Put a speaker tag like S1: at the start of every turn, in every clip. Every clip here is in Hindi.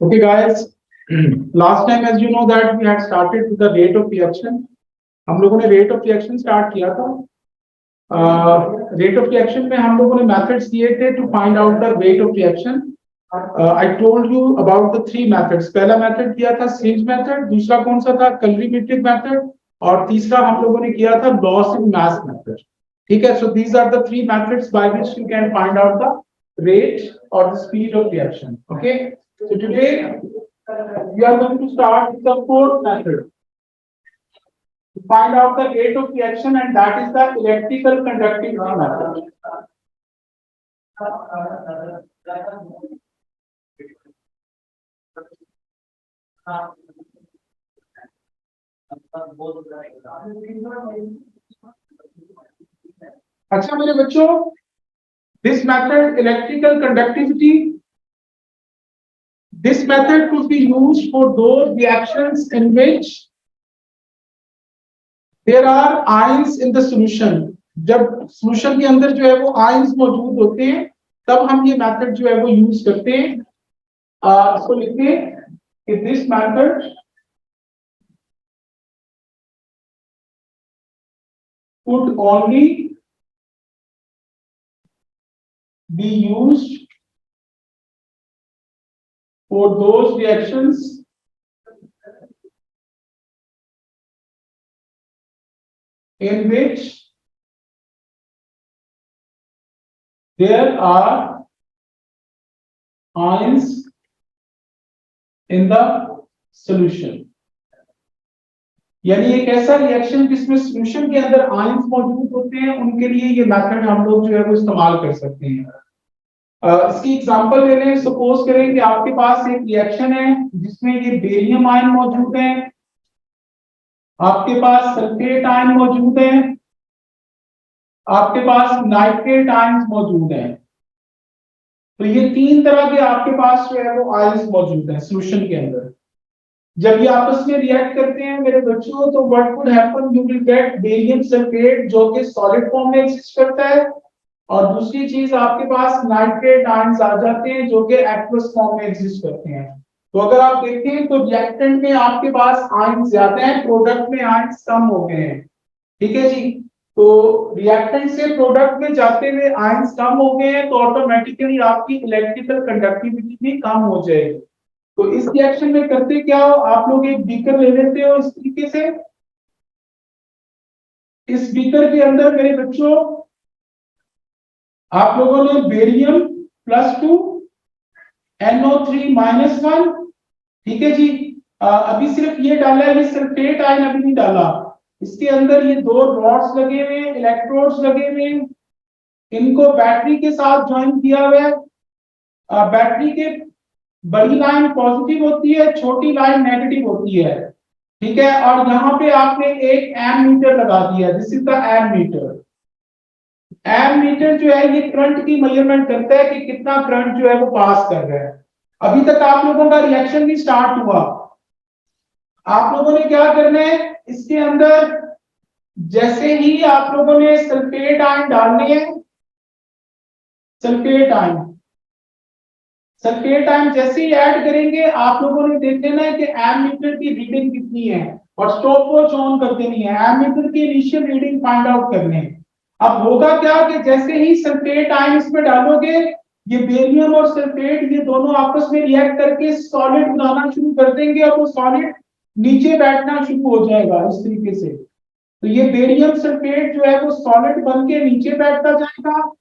S1: Okay, guys. Last time, as you know, that we had started with the rate of reaction. हम लोगों ने rate of reaction start किया था. Rate of reaction में हम लोगों ने methods दिए थे to find out the rate of reaction. I told you about the three methods. पहला method किया था Sims method, दूसरा कौन सा था colorimetric method, और तीसरा हम लोगों ने किया था loss in mass method. ठीक है? So these are the three methods by which you can find out the rate or the speed of reaction. Okay. So today we are going to start with the fourth method to find out the rate of reaction, and that is the electrical conductivity method. अच्छा मेरे बच्चों, this method electrical conductivity, this method could be used for those reactions in which there are ions in the solution. जब solution के अंदर जो है वो ions मौजूद होते हैं तब हम ये method जो है वो यूज करते हैं. इसको लिखते हैं कि this method could only be used for those reactions in which there are ions in the solution. यानी एक ऐसा रिएक्शन जिसमें सॉल्यूशन के अंदर आयंस मौजूद होते हैं, उनके लिए ये मेथड हम लोग जो है वो इस्तेमाल कर सकते हैं. इसकी एग्जांपल ले लें. सपोज करें कि आपके पास एक रिएक्शन है जिसमें ये बेरियम आयन मौजूद है, आपके पास सल्फेट आयन मौजूद है, आपके पास नाइट्रेट आयन मौजूद है. तो ये तीन तरह के आपके पास जो है वो आयंस मौजूद हैं सॉल्यूशन के अंदर. जब ये आपस में रिएक्ट करते हैं मेरे बच्चों, तो what would happen, you will get barium sulphate जो कि सॉलिड फॉर्म में एग्जिस्ट करता है, और दूसरी चीज आपके पास नाइट्रेट आयंस आ जाते हैं जो कि एक्वस फॉर्म में एग्जिस्ट करते हैं. तो अगर आप देखें तो रिएक्टेंट में आपके पास आयंस ज्यादा हैं, प्रोडक्ट में आयंस कम हो गए हैं. ठीक है जी. तो रिएक्टेंट से प्रोडक्ट में जाते हुए आयंस कम हो गए हैं, तो ऑटोमेटिकली आपकी इलेक्ट्रिकल कंडक्टिविटी भी कम हो जाएगी. तो इस रिएक्शन में करते क्या हो, आप लोग एक बीकर ले लेते हो इस तरीके से. इस बीकर के अंदर मेरे बच्चों आप लोगों ने बेरियम +2 NO3-1, ठीक है जी. अभी सिर्फ ये डाला है, ये सल्फेट आयन अभी नहीं डाला. इसके अंदर ये दो रॉड्स लगे हुए हैं, इलेक्ट्रोड्स लगे हुए हैं, इनको बैटरी के साथ ज्वाइन किया हुआ है. बैटरी के बड़ी लाइन पॉजिटिव होती है, छोटी लाइन नेगेटिव होती है. ठीक है. और यहाँ पे आपने एक एम मीटर लगा दिया. This is the ammeter. Ammeter जो है ये करंट की मेजरमेंट करता है कि कितना करंट जो है वो पास कर रहा है. अभी तक आप लोगों का रिएक्शन भी स्टार्ट हुआ. आप लोगों ने क्या करना है, इसके अंदर जैसे ही आप लोगों ने सल्फेट आयन डालने हैं, सल्फेट आयन जैसे ही ऐड करेंगे आप लोगों ने देख लेना है कि एम मीटर की रीडिंग कितनी है, और स्टॉप वॉच ऑन कर देनी है. एम मीटर की इनिशियल रीडिंग फाइंड आउट करने हैं. अब होगा क्या कि जैसे ही सल्फेट आयन इसमें डालोगे, ये बेरियम और सल्फेट ये दोनों आपस में रिएक्ट करके सॉलिड बनाना शुरू कर देंगे, और वो सॉलिड नीचे बैठना शुरू हो जाएगा इस तरीके से. तो ये बेरियम सल्फेट जो है वो सॉलिड बन के नीचे बैठता जाएगा,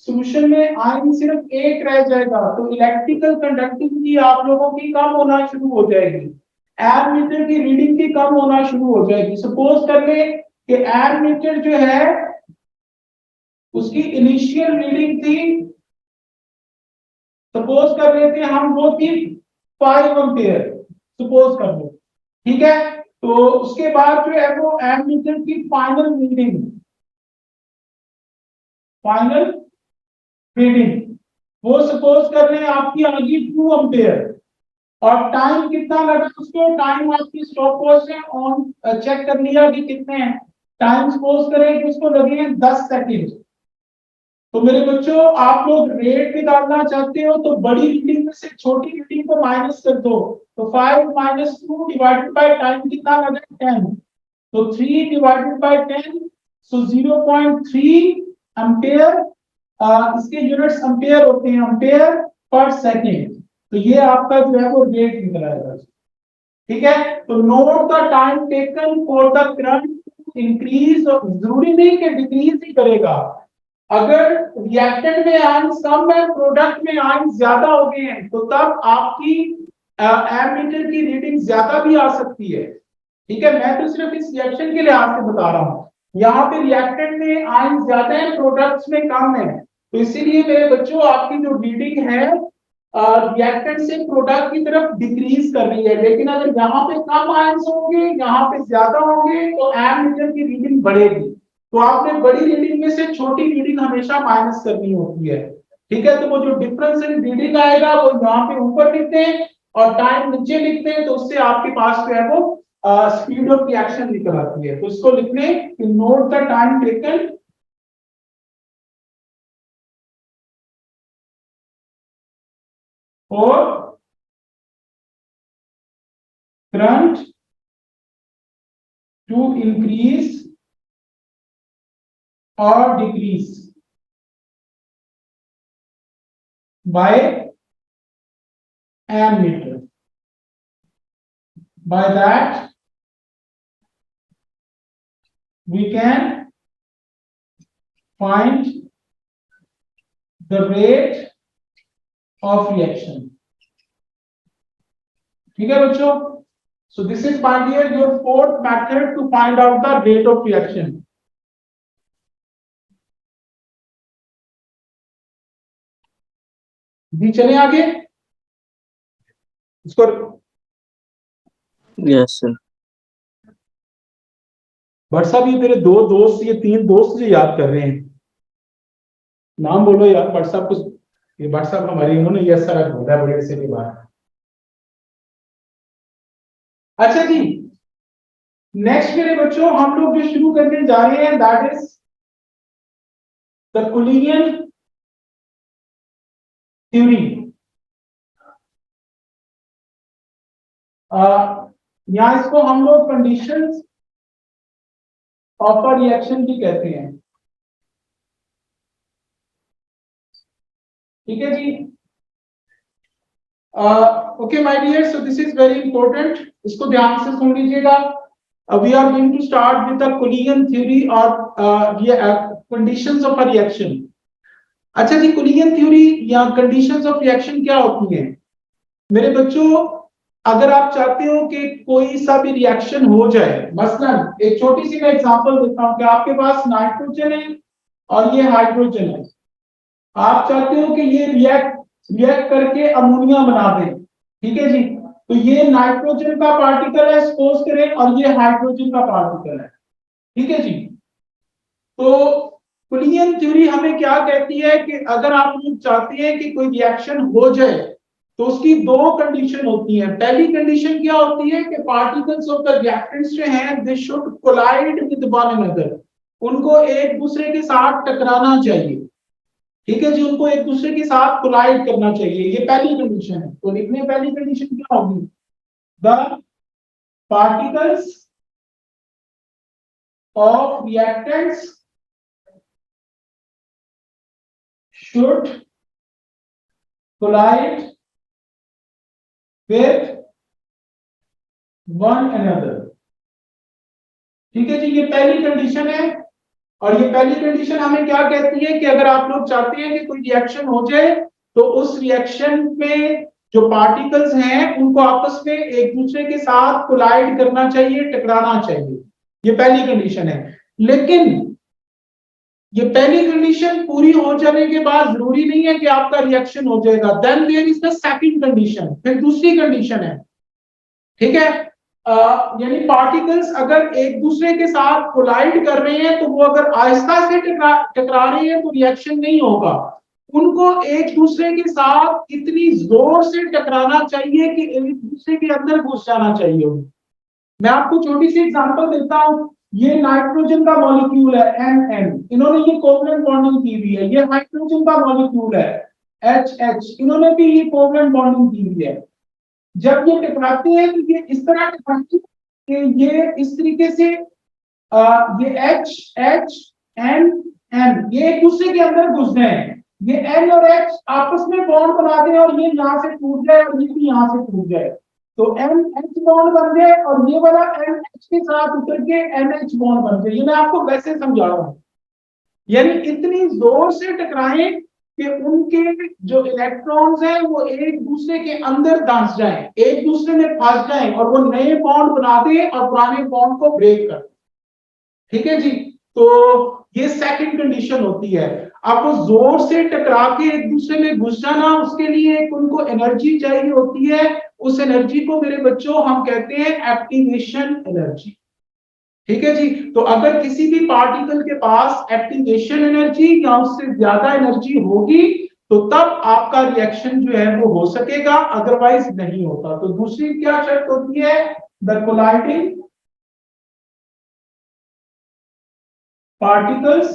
S1: सॉल्यूशन में आयन सिर्फ एक रह जाएगा. तो इलेक्ट्रिकल कंडक्टिविटी आप लोगों की कम होना शुरू हो जाएगी, एम मीटर की रीडिंग भी कम होना शुरू हो जाएगी. सपोज कर ले कि एम मीटर जो है उसकी इनिशियल रीडिंग थी, सपोज कर लेते हैं हम, वो थी 5 एम्पियर, सपोज कर लो. ठीक है. तो उसके बाद जो है वो एम मीटर की फाइनल रीडिंग वो सपोज कर रहे हैं आपकी आ गई 2 एम्पियर. और टाइम कितना लगा उसको, टाइम आपकी स्टॉप वॉच से ऑन चेक कर लिया कि कितने हैं. टाइम सपोज करें कि उसको लगे हैं 10 सेकंड. तो मेरे बच्चों आप लोग रेट निकालना चाहते हो तो बड़ी रीडिंग में से छोटी रीडिंग को माइनस कर दो। तो 5 माइनस 2 डिवाइडेड बाय टाइम कितना आ जाएगा 10। तो 3 डिवाइडेड बाय 10 सो 0.3 एम्पेयर। इसके यूनिट्स एम्पेयर होते हैं, एम्पेयर पर सेकेंड। तो ये आपका जो है वो रेट निकल आएगा। ठीक है, तो note the time taken for the current increase. जरूरी नहीं कि डिक्रीज ही करेगा, अगर रिएक्टेंट में आयंस कम है, प्रोडक्ट में आयंस ज्यादा हो गए हैं, तो तब आपकी एमीटर की रीडिंग ज्यादा भी आ सकती है। ठीक है, मैं तो सिर्फ इस रिएक्शन के लिहाज से बता रहा हूं। यहाँ पे रिएक्टेंट में आयंस ज्यादा है, प्रोडक्ट्स में कम है, तो इसीलिए मेरे बच्चों आपकी जो रीडिंग है रिएक्टेंट से प्रोडक्ट की तरफ डिक्रीज कर रही है। लेकिन अगर यहाँ पे कम आयंस होंगे, यहाँ पे ज्यादा होंगे, तो एमीटर की रीडिंग बढ़ेगी। तो आपने बड़ी रीडिंग में से छोटी रीडिंग हमेशा माइनस करनी होती है। ठीक है, तो वो जो डिफरेंस इन रीडिंग आएगा वो यहाँ पे ऊपर लिखते हैं और टाइम नीचे लिखते हैं, तो उससे आपके पास जो है वो स्पीड ऑफ रिएक्शन निकल आती है। तो इसको लिखने नोट द टाइम टेकन और current to increase or decrease by ammeter. By that we can find the rate of reaction. ठीक है बच्चों, so this is my dear your fourth method to find out the rate of reaction. भी चले आगे इसको।
S2: Yes sir.
S1: भट्ट साहब ये तेरे दो दोस्त, ये तीन दोस्त जो याद कर रहे हैं, नाम बोलो यार भट्ट साहब कुछ। ये भट्ट साहब हमारी इन्होंने ये सारा बोला है बड़े से के बाद। अच्छा जी, नेक्स्ट मेरे बच्चों हम लोग जो शुरू करने जा रहे हैं that is the collision theory. यहां इसको हम लोग कंडीशंस ऑफ अ रिएक्शन भी कहते हैं। ठीक है जी, okay my dear, so this is very important, इसको ध्यान से सुन लीजिएगा। We are going to start with the collision theory और कंडीशंस ऑफ अ रिएक्शन। अच्छा जी, कुलियन थ्योरी या कंडीशंस ऑफ रिएक्शन क्या होती है मेरे बच्चों? अगर आप चाहते हो कि कोई सा भी रिएक्शन हो जाए, मसलन एक छोटी सी मैं एग्जांपल देता हूं कि आपके पास नाइट्रोजन है और ये हाइड्रोजन है। आप चाहते हो कि ये रिएक्ट करके अमोनिया बना दे। ठीक है जी, तो ये नाइट्रोजन का पार्टिकल है सपोज करें और ये हाइड्रोजन का पार्टिकल है। ठीक है जी, तो कुलियन थ्योरी हमें क्या कहती है कि अगर आप लोग चाहते हैं कि कोई रिएक्शन हो जाए तो उसकी दो कंडीशन होती है। पहली कंडीशन क्या होती है कि पार्टिकल्स ऑफ द रिएक्टेंट्स जो हैं they should collide with one another, उनको एक दूसरे के साथ टकराना चाहिए। ठीक है जी, उनको एक दूसरे के साथ कोलाइड करना चाहिए, ये पहली कंडीशन है। तो लिखने पहली कंडीशन क्या होगी? The particles of reactants should collide with one another। ठीक है जी, ये पहली कंडीशन है। और ये पहली कंडीशन हमें क्या कहती है कि अगर आप लोग चाहते हैं कि कोई रिएक्शन हो जाए तो उस रिएक्शन में जो पार्टिकल्स हैं उनको आपस में एक दूसरे के साथ कोलाइड करना चाहिए, टकराना चाहिए। ये पहली कंडीशन है। लेकिन ये पहली कंडीशन पूरी हो जाने के बाद जरूरी नहीं है कि आपका रिएक्शन हो जाएगा। Then there is the second condition, फिर दूसरी कंडीशन है। ठीक है, यानी पार्टिकल्स अगर एक दूसरे के साथ कोलाइड कर रहे हैं तो वो अगर आहिस्ता से टकरा रहे हैं तो रिएक्शन नहीं होगा, उनको एक दूसरे के साथ इतनी जोर से टकराना चाहिए कि एक दूसरे के अंदर घुस जाना चाहिए। मैं आपको छोटी सी एग्जांपल देता हूं। ये नाइट्रोजन का मॉलिक्यूल है NN, इन्होंने ये कोवलेंट बॉन्डिंग की हुई है। ये हाइड्रोजन का मॉलिक्यूल है HH, इन्होंने भी ये कोवलेंट बॉन्डिंग की हुई है। जब ये टकराते हैं तो ये इस तरह टकराते हैं कि ये इस तरीके से ये HN ये एक दूसरे के अंदर घुस गए हैं। ये N और H आपस में बॉन्ड बनाते हैं और ये यहाँ से टूट जाए और ये भी यहाँ से टूट जाए, तो NH बॉन्ड बन जाए और ये वाला NH के साथ उतर के NH बॉन्ड बन जाए। ये मैं आपको वैसे समझा रहा हूँ, यानी इतनी जोर से टकराएं कि उनके जो इलेक्ट्रॉन्स हैं वो एक दूसरे के अंदर धंस जाएं, एक दूसरे में फंस जाएं और वो नए बॉन्ड बना दें और पुराने बॉन्ड को ब्रेक कर। ठीक है जी, तो ये सेकंड कंडीशन होती है। आपको जोर से टकरा के एक दूसरे में घुस जाना, उसके लिए एक उनको एनर्जी चाहिए होती है। उस एनर्जी को मेरे बच्चों हम कहते हैं एक्टिवेशन एनर्जी। ठीक है जी, तो अगर किसी भी पार्टिकल के पास एक्टिवेशन एनर्जी या उससे ज्यादा एनर्जी होगी तो तब आपका रिएक्शन जो है वो हो सकेगा, अदरवाइज नहीं होता। तो दूसरी क्या शर्त होती है, the colliding particles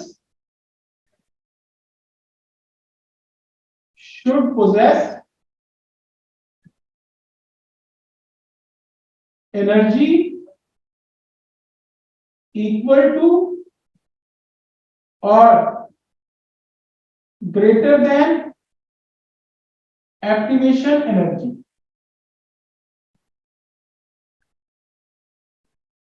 S1: should possess energy equal to or greater than activation energy।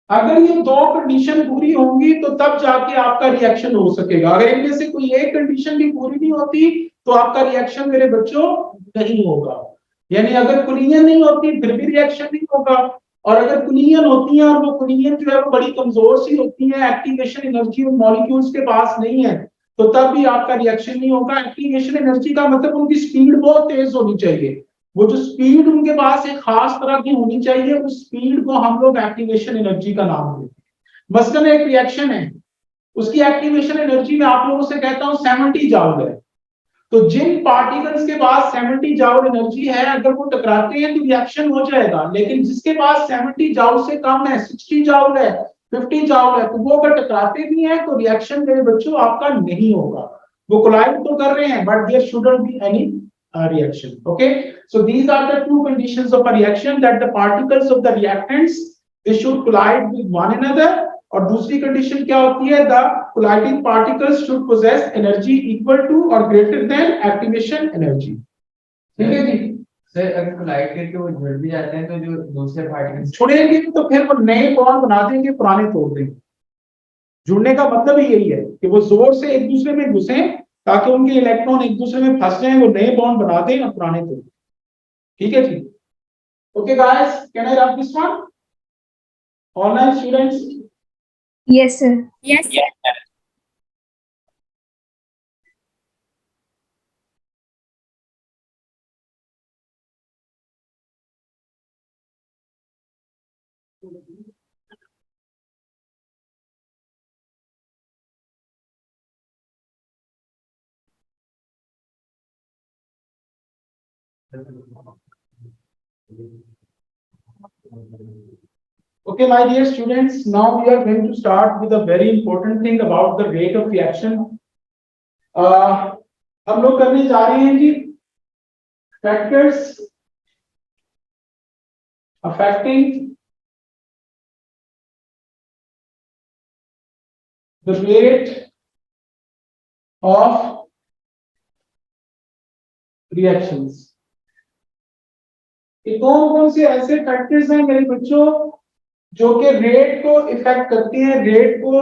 S1: अगर ये दो कंडीशन पूरी होंगी तो तब जाके आपका रिएक्शन हो सकेगा। अगर इनमें से कोई एक कंडीशन भी पूरी नहीं होती तो आपका रिएक्शन मेरे बच्चों नहीं होगा। यानी अगर कुलियन नहीं होती फिर भी रिएक्शन नहीं होगा, और अगर कुलियन होती है और वो कुलियन जो है वो बड़ी कमजोर सी होती है, एक्टिवेशन एनर्जी उन मॉलिक्यूल्स के पास नहीं है, तो तब भी आपका रिएक्शन नहीं होगा। एक्टिवेशन एनर्जी का मतलब उनकी स्पीड बहुत तेज होनी चाहिए। वो जो स्पीड उनके पास एक खास तरह की होनी चाहिए, उस स्पीड को हम लोग एक्टिवेशन एनर्जी का नाम देते हैं। मसलन एक रिएक्शन है, उसकी एक्टिवेशन एनर्जी में आप लोगों से कहता हूं 70 जाउल है। तो जिन पार्टिकल्स के पास 70 जाउल एनर्जी है, अगर वो टकराते हैं तो रिएक्शन हो जाएगा। लेकिन जिसके पास 70 जाउल से कम है, 60 जाउल है, 50 जाउल है, तो वो अगर टकराते भी हैं तो रिएक्शन मेरे बच्चों आपका नहीं होगा। वो कोलाइड तो कर रहे हैं but there shouldn't be any reaction। Okay, so these are the two conditions of a reaction, that the particles of the reactants they should collide with one another, और दूसरी कंडीशन क्या होती है, the colliding particles should possess energy equal to or greater than activation energy। ठीक है जी
S2: सर, अगर कोलाइड करके वो जुड़ भी जाते हैं तो जो दूसरे पार्टिकल्स
S1: छुड़ेंगे तो फिर वो नए बॉन्ड बना देंगे, पुराने तोड़ देंगे। जुड़ने का मतलब ही यही है कि वो जोर से एक दूसरे में घुसे ताकि उनके इलेक्ट्रॉन एक दूसरे में फंस जाएं, वो नए बॉन्ड बना दें और पुराने तोड़ दें। ठीक है जी, okay guys, can I wrap this one? Online students,
S3: Yes, sir.
S4: Yes, sir.
S1: okay my dear students, now we are going to start with a very important thing about the rate of reaction। हम लोग करने जा रहे हैं जी factors affecting the rate of reactions। ये कौन कौन से ऐसे फैक्टर्स हैं मेरे बच्चों जो कि रेट को इफेक्ट करते हैं, रेट को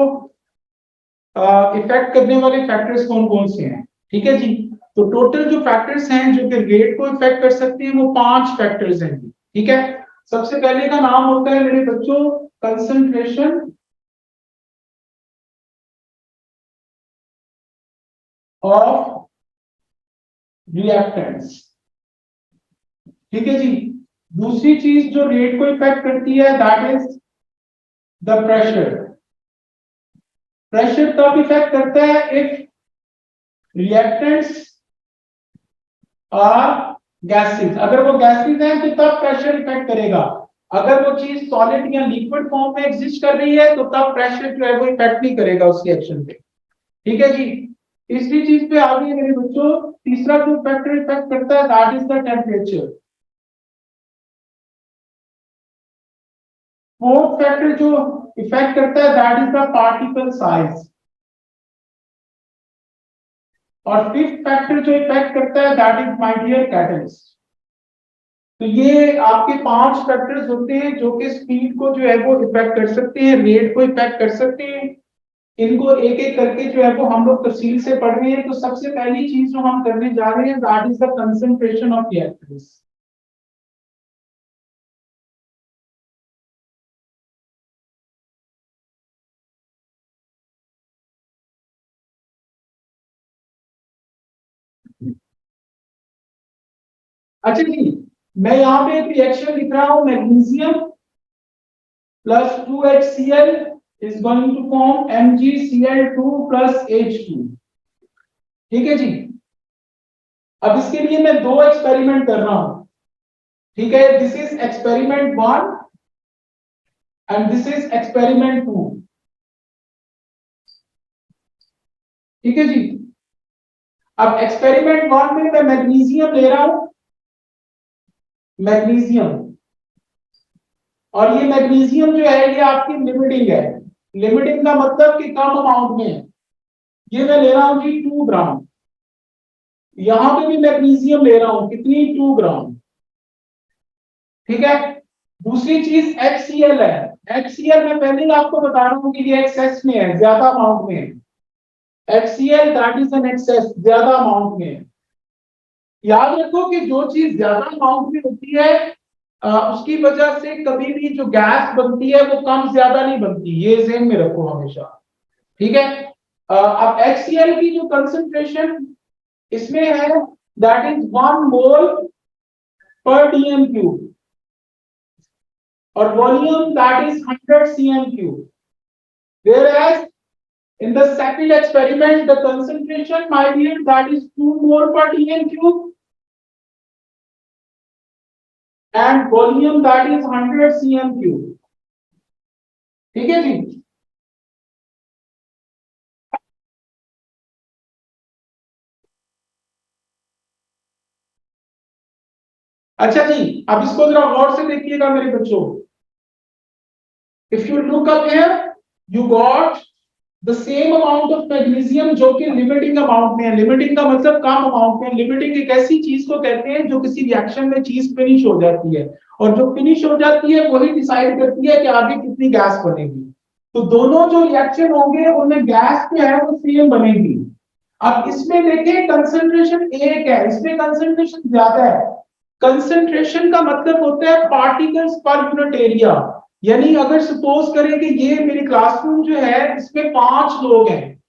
S1: इफेक्ट करने वाले फैक्टर्स कौन कौन से हैं? ठीक है जी, तो टोटल जो फैक्टर्स हैं जो कि रेट को इफेक्ट कर सकते हैं वो 5 फैक्टर्स हैं। ठीक है, सबसे पहले का नाम होता है मेरे बच्चों कंसंट्रेशन ऑफ रिएक्टेंट्स। ठीक है जी, दूसरी चीज जो रेट को इफेक्ट करती है that is the pressure. Pressure तब इफेक्ट करता है इफ रिएक्टेंट्स आर गैसेस। अगर वो गैसेस हैं तो तब प्रेशर इफेक्ट करेगा, अगर वो चीज सॉलिड या लिक्विड फॉर्म में एग्जिस्ट कर रही है तो तब प्रेशर जो है वो इफेक्ट नहीं करेगा उसकी एक्शन पे। ठीक है जी। तीसरी चीज पे आ गई मेरे बच्चों, तीसरा जो फैक्टर इफेक्ट करता है that is the temperature. Fourth factor जो इफेक्ट करता है that is the particle size. और फिफ्थ फैक्टर जो इफेक्ट करता है that is my dear catalyst. तो ये आपके 5 फैक्टर्स होते हैं जो कि स्पीड को जो है वो इफेक्ट कर सकते हैं, रेट को इफेक्ट कर सकते हैं। इनको एक एक करके जो है वो हम लोग तफसील से पढ़ रहे हैं। तो सबसे पहली चीज जो हम करने जा रहे हैं that is the concentration of reactants. अच्छा जी, मैं यहाँ पे एक रिएक्शन लिख रहा हूं, magnesium plus 2HCl is going to form MgCl2 plus H2। ठीक है जी। अब इसके लिए मैं 2 एक्सपेरिमेंट कर रहा हूं। ठीक है, this is experiment 1 and this is experiment 2। ठीक है जी। अब एक्सपेरिमेंट 1 में मैं मैग्नीशियम ले रहा हूं, मैग्नीशियम। और ये मैग्नीशियम जो है ये आपकी लिमिटिंग है। लिमिटिंग का मतलब कि कम अमाउंट में है। ये मैं ले रहा हूं जी 2 ग्राम। यहां पे भी मैग्नीशियम ले रहा हूं, कितनी, 2 ग्राम। ठीक है। दूसरी चीज HCl है। HCl मैं पहले ही आपको बता रहा हूं कि ये एक्सेस में है, ज्यादा अमाउंट में है। HCl that is an excess, ज्यादा अमाउंट में है। याद रखो कि जो चीज ज्यादा अमाउंट में होती है उसकी वजह से कभी भी जो गैस बनती है वो कम ज्यादा नहीं बनती, ये ज़हन में रखो हमेशा। ठीक है। अब HCl की जो कंसंट्रेशन इसमें है दैट इज 1 मोल पर dm क्यूब और volume that is 100 cm cube. whereas in the second experiment the concentration my dear that is 2 mole per dm cube and volume that is 100 cm cube। ठीक है जी। अच्छा जी, अब इसको जरा गौर से देखिएगा मेरे बच्चों। If you look up here you got the same amount of magnesium जो कि लिमिटिंग अमाउंट में है। लिमिटिंग का मतलब कम अमाउंट में। लिमिटिंग एक ऐसी चीज को कहते हैं जो किसी रिएक्शन में चीज फिनिश हो जाती है, और जो फिनिश हो जाती है वही डिसाइड करती है कि आगे कितनी गैस बनेगी। तो दोनों जो रिएक्शन होंगे उनमें गैस जो है वो सेम बनेगी। अब इसमें देखिए कंसंट्रेशन एक है, इसमें कंसंट्रेशन ज्यादा है। कंसंट्रेशन का मतलब होता है पार्टिकल्स पर यूनिट एरिया। यानी अगर सपोज करें कि ये मेरी क्लासरूम जो है इसमें 5 लोग हैं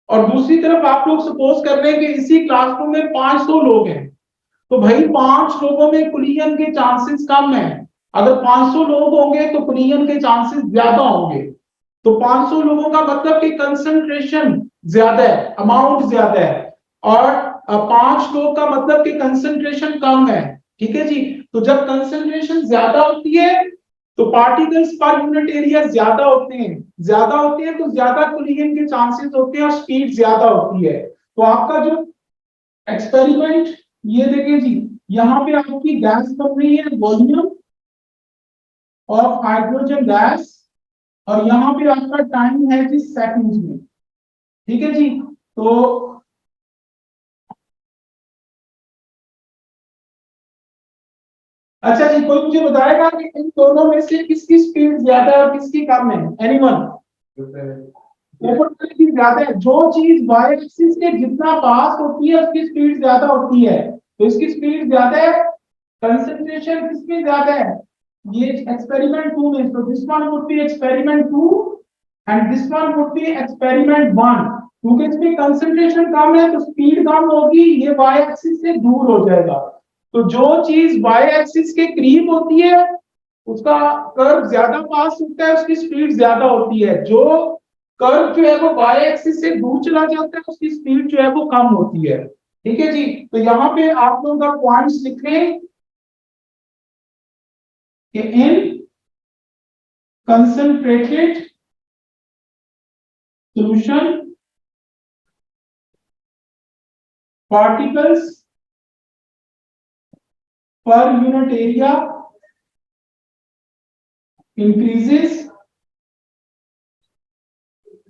S1: और दूसरी तरफ आप लोग सपोज कर रहे हैं कि इसी क्लासरूम में 500 लोग हैं, तो भाई 5 लोगों में कुलियन के चांसेस कम है। अगर 500 लोग होंगे तो कुलियन के चांसेस ज्यादा होंगे। तो 500 लोगों का मतलब कि कंसंट्रेशन ज्यादा है, अमाउंट ज्यादा है। और 5 लोग का मतलब कि कंसंट्रेशन कम है। ठीक है जी। तो जब कंसंट्रेशन ज्यादा होती है तो पार्टिकल्स पर यूनिट एरिया ज्यादा होते हैं। ज्यादा होते हैं तो ज्यादा कोलिजन के चांसेस होते हैं और स्पीड ज्यादा होती है। तो आपका जो एक्सपेरिमेंट ये देखिए जी, यहाँ पे आपकी गैस बन रही है वॉल्यूम ऑफ हाइड्रोजन गैस और यहाँ पे आपका टाइम है जी सेकंड्स में। ठीक है जी। तो अच्छा जी, कोई मुझे बताएगा कि इन दोनों में से किसकी स्पीड ज्यादा है और किसकी कम है? एनीवन? ऊपर वाले की ज्यादा है। जो चीज वाई एक्सिस के जितना पास होती है उसकी स्पीड ज्यादा होती है, तो इसकी स्पीड ज्यादा है। कंसंट्रेशन किसमें ज्यादा है? ये एक्सपेरिमेंट 2 में। तो this one would be experiment 2 and this one would be experiment 1। क्योंकि इसमें कंसंट्रेशन कम है तो स्पीड कम होगी, ये वाई एक्सिस से दूर हो जाएगा। तो जो चीज वाई एक्सिस के करीब होती है उसका कर्व ज्यादा पास होता है, उसकी स्पीड ज्यादा होती है। जो कर्व जो है वो वाई एक्सिस से दूर चला जाता है उसकी स्पीड जो है वो कम होती है। ठीक है जी। तो यहाँ पे आप लोगों का पॉइंट्स लिख लें। कि इन concentrated solution particles per unit area increases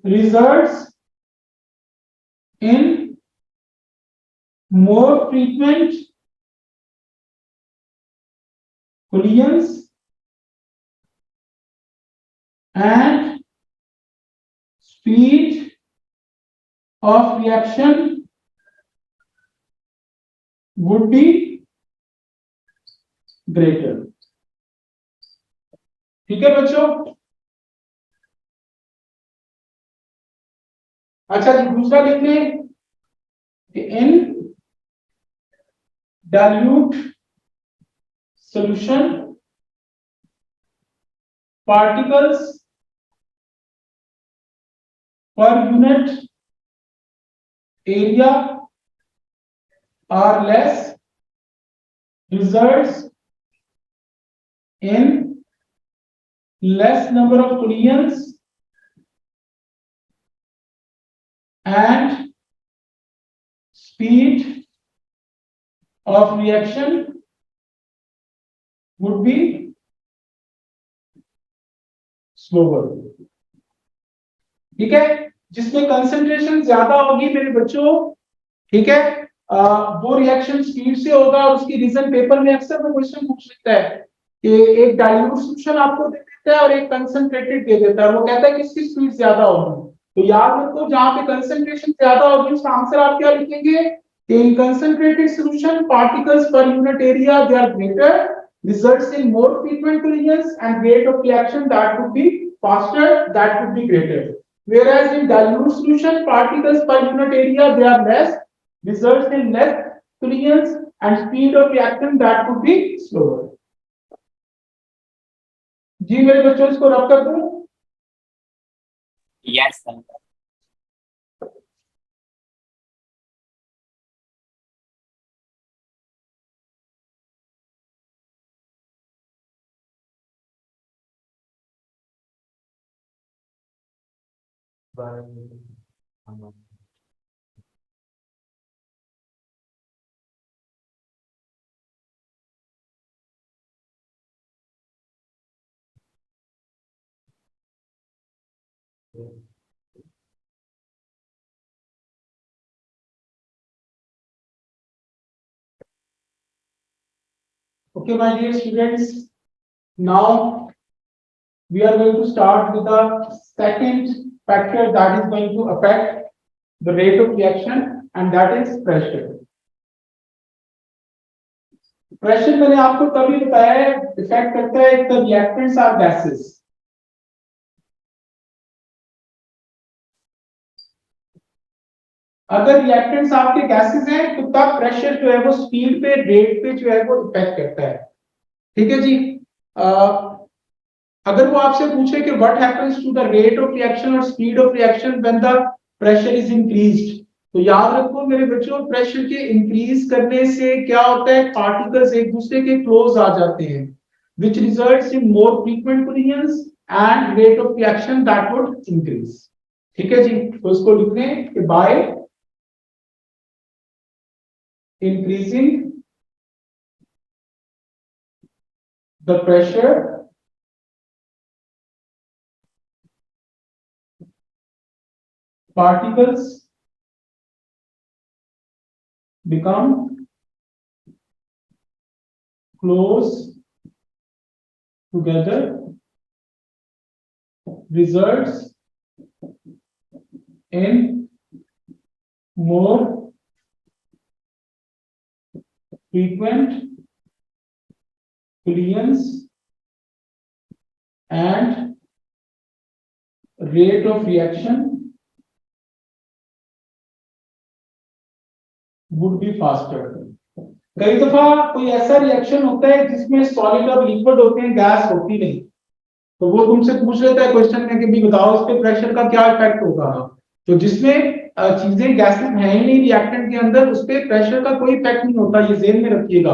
S1: results in more frequent collisions and speed of reaction would be greater। ठीक है बच्चों। अच्छा जी, दूसरा लिख लें कि इन dilute solution particles per unit area are less, results in less number of collisions and speed of reaction would be slower। ठीक है, जिसमें कंसंट्रेशन ज्यादा होगी मेरे बच्चों, ठीक है, वो रिएक्शन स्पीड से होगा। उसकी रीजन पेपर में अक्सर वो क्वेश्चन पूछ लेता है कि एक डाइल्यूट सॉल्यूशन आपको दे देता है और एक कंसंट्रेटेड दे देता है, वो कहता है किसकी स्पीड ज्यादा होगी। तो याद रखो, जहां पे कंसंट्रेशन ज्यादा होगी उसका आंसर आप क्या लिखेंगे? In concentrated solution, particles per unit area they are greater, results in more frequent collisions and rate of reaction that would be faster, that would be greater। Whereas in dilute solution, particles per unit area they are less, results in less collisions and speed of reaction that would be slower। जी मेरे बच्चों, इसको रब कर दूं?
S4: Yes, sir.
S1: Okay, my dear students, now we are going to start with the second factor that is going to affect the rate of reaction, and that is pressure। Pressure मैंने आपको तभी बताया है इफेक्ट करता है if the reactants are gases। अगर रिएक्टेंट्स आपके गैसेस हैं तो तब प्रेशर जो है वो स्पीड पे, रेट पे जो है वो इफेक्ट करता है। ठीक है जी। अगर वो आपसे पूछे कि what happens to the rate of reaction और speed of reaction when the pressure is increased, तो याद रखो मेरे बच्चों, प्रेशर के इंक्रीज करने से क्या होता है, पार्टिकल्स एक दूसरे के क्लोज आ जाते हैं, which results in more frequent collisions and rate of reaction that would increase. ठीक है जी, तो इसको लिख लें कि bye increasing the pressure, particles become close together, results in more frequent collisions and rate of reaction would be faster। कई दफा कोई ऐसा रिएक्शन होता है जिसमें सॉलिड और लिक्विड होते हैं, गैस होती नहीं, तो वो तुमसे पूछ लेता है क्वेश्चन में कि भी बताओ इस पे प्रेशर का क्या इफेक्ट होगा। तो जिसमें चीजें गैसेस हैं ही नहीं रिएक्टेंट के अंदर, उस पे प्रेशर का कोई इफेक्ट नहीं होता, ये ध्यान में रखिएगा।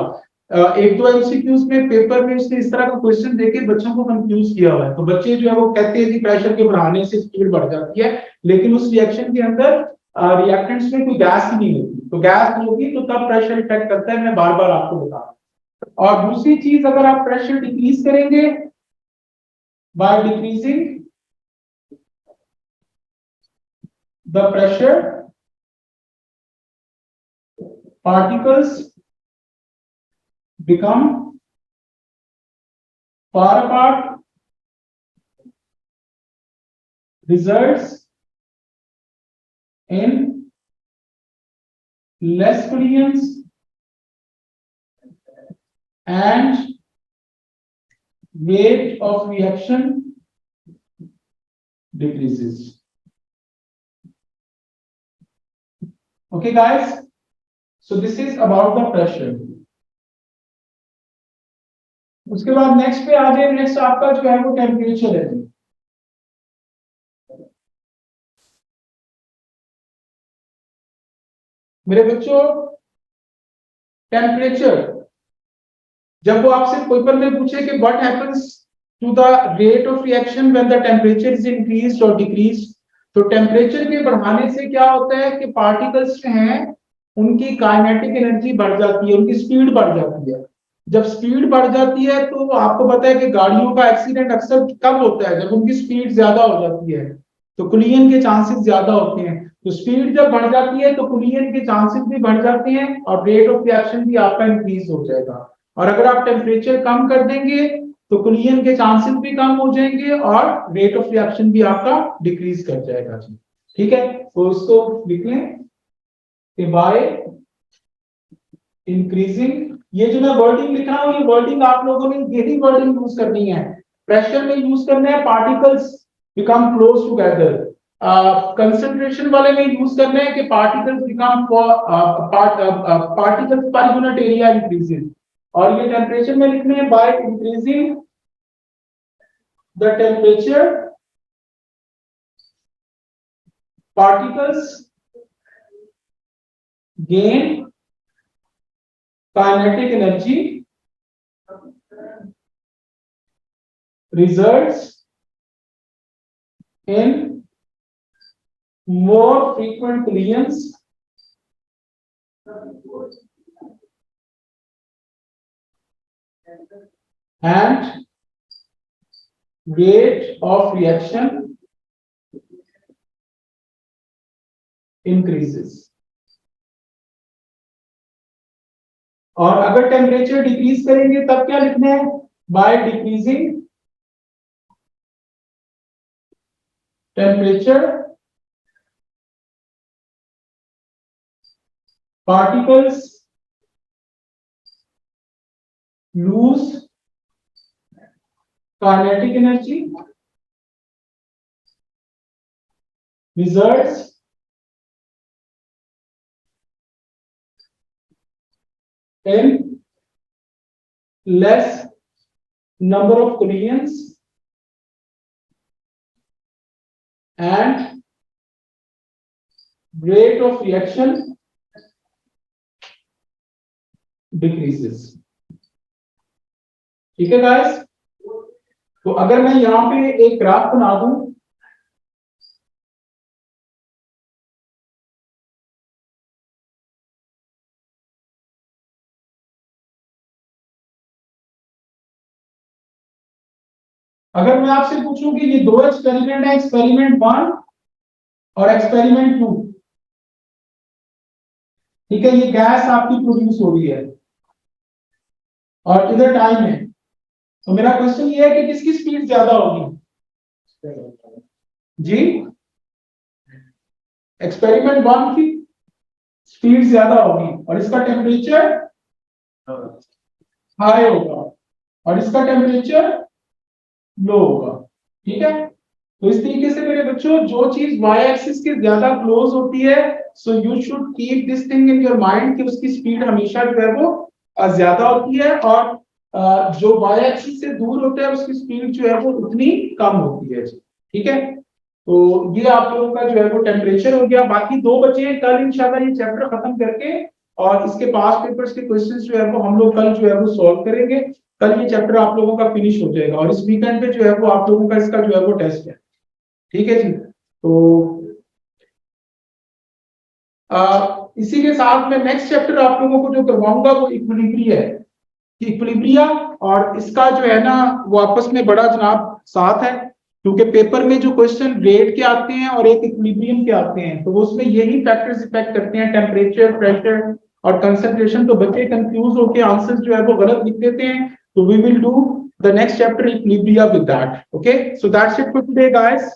S1: एक दो एमसीक्यूज में पेपर में उसने इस तरह का क्वेश्चन देके बच्चों को कंफ्यूज किया हुआ है, तो बच्चे जो है वो कहते हैं कि प्रेशर के बढ़ाने से स्पीड बढ़ जाती है, लेकिन उस रिएक्शन के अंदर रिएक्टेंट्स में कोई गैस ही नहीं होती, तो गैस होगी तो तब प्रेशर इफेक्ट करता है, मैं बार बार आपको बता रहा हूं। और दूसरी चीज, अगर आप प्रेशर डिक्रीज करेंगे by decreasing the pressure, particles become far apart, results in less collisions and rate of reaction decreases. Okay guys, so this is about the pressure. उसके बाद नेक्स्ट पे आ जाए, नेक्स्ट आपका जो है वो टेम्परेचर है। मेरे बच्चों, टेम्परेचर, जब वो आपसे पेपर में पूछे कि what happens to the rate of reaction when the temperature is increased और डिक्रीज्ड, तो टेम्परेचर के बढ़ाने से क्या होता है कि पार्टिकल्स जो हैं उनकी काइनेटिक एनर्जी बढ़ जाती है, उनकी स्पीड बढ़ जाती है। जब स्पीड बढ़ जाती है तो आपको पता है कि गाड़ियों का एक्सीडेंट अक्सर कब होता है, जब उनकी स्पीड ज्यादा हो जाती है, तो कुलियन के चांसेस ज्यादा होते हैं। तो स्पीड जब बढ़ जाती है तो कुलियन के चांसेस भी बढ़ जाते हैं और रेट ऑफ रिएक्शन भी आपका इंक्रीज हो जाएगा। और अगर आप टेम्परेचर कम कर देंगे तो कुलियन के चांसेस भी कम हो जाएंगे और रेट ऑफ रिएक्शन भी आपका डिक्रीज कर जाएगा जी। ठीक है, तो उसको लिख लें बाय इंक्रीजिंग। ये जो मैं वर्डिंग लिख रहा हूं, ये वर्डिंग आप लोगों ने यही वर्डिंग यूज करनी है, प्रेशर में यूज करना है particles become close together, concentration वाले में यूज करना है कि particles become particles per unit area increases, और ये टेम्परेचर में लिखने हैं by increasing the temperature particles gain kinetic energy, results in more frequent collisions and rate of reaction increases। और अगर टेम्परेचर डिक्रीज करेंगे तब क्या लिखना है, by decreasing temperature particles lose kinetic energy, results in less number of collisions and rate of reaction decreases। ठीक है गाइस, तो अगर मैं यहां पे एक ग्राफ बना दूं, अगर मैं आपसे पूछूं कि ये दो एक्सपेरिमेंट है, एक्सपेरिमेंट 1 और एक्सपेरिमेंट 2, ठीक है, ये गैस आपकी प्रोड्यूस हो रही है और इधर टाइम है, तो मेरा क्वेश्चन ये है कि किसकी स्पीड ज्यादा होगी जी? एक्सपेरिमेंट 1 की स्पीड ज्यादा होगी और इसका टेम्परेचर हाई होगा और इसका टेम्परेचर लो होगा। ठीक है, तो इस तरीके से मेरे बच्चों, जो चीज वाई एक्सिस के ज्यादा क्लोज होती है, so you should keep this thing in your mind कि उसकी स्पीड हमेशा जो है वो ज्यादा होती है, और जो वाई एक्सिस से दूर होता है उसकी स्पीड जो है वो उतनी कम होती है। ठीक है, तो ये आप लोगों का जो है वो टेम्परेचर हो गया। बाकी दो बचे हैं, कल इंशाल्लाह ये चैप्टर खत्म करके और इसके पास पेपर्स के क्वेश्चंस जो है वो हम लोग कल जो है वो सॉल्व करेंगे। कल ये चैप्टर आप लोगों का फिनिश हो जाएगा और इस वीकेंड पे जो है वो आप लोगों का इसका जो है वो टेस्ट है। ठीक है जी। तो इसी के साथ में नेक्स्ट चैप्टर आप लोगों को जो करवाऊंगा वो इक्विलिब्रिया है। इक्विलिब्रिया और इसका जो है ना वो आपस में बड़ा जनाब साथ है, क्योंकि पेपर में जो क्वेश्चन रेट के आते हैं और एक इक्विलिब्रियम के आते हैं, तो वो उसमें यही फैक्टर्स इफेक्ट करते हैं, टेम्परेचर, प्रेशर और कंसंट्रेशन। तो बच्चे कंफ्यूज होकर आंसर्स जो है वो गलत लिख देते हैं। तो we will do the next chapter equilibria with that. Okay, so that's it for today guys.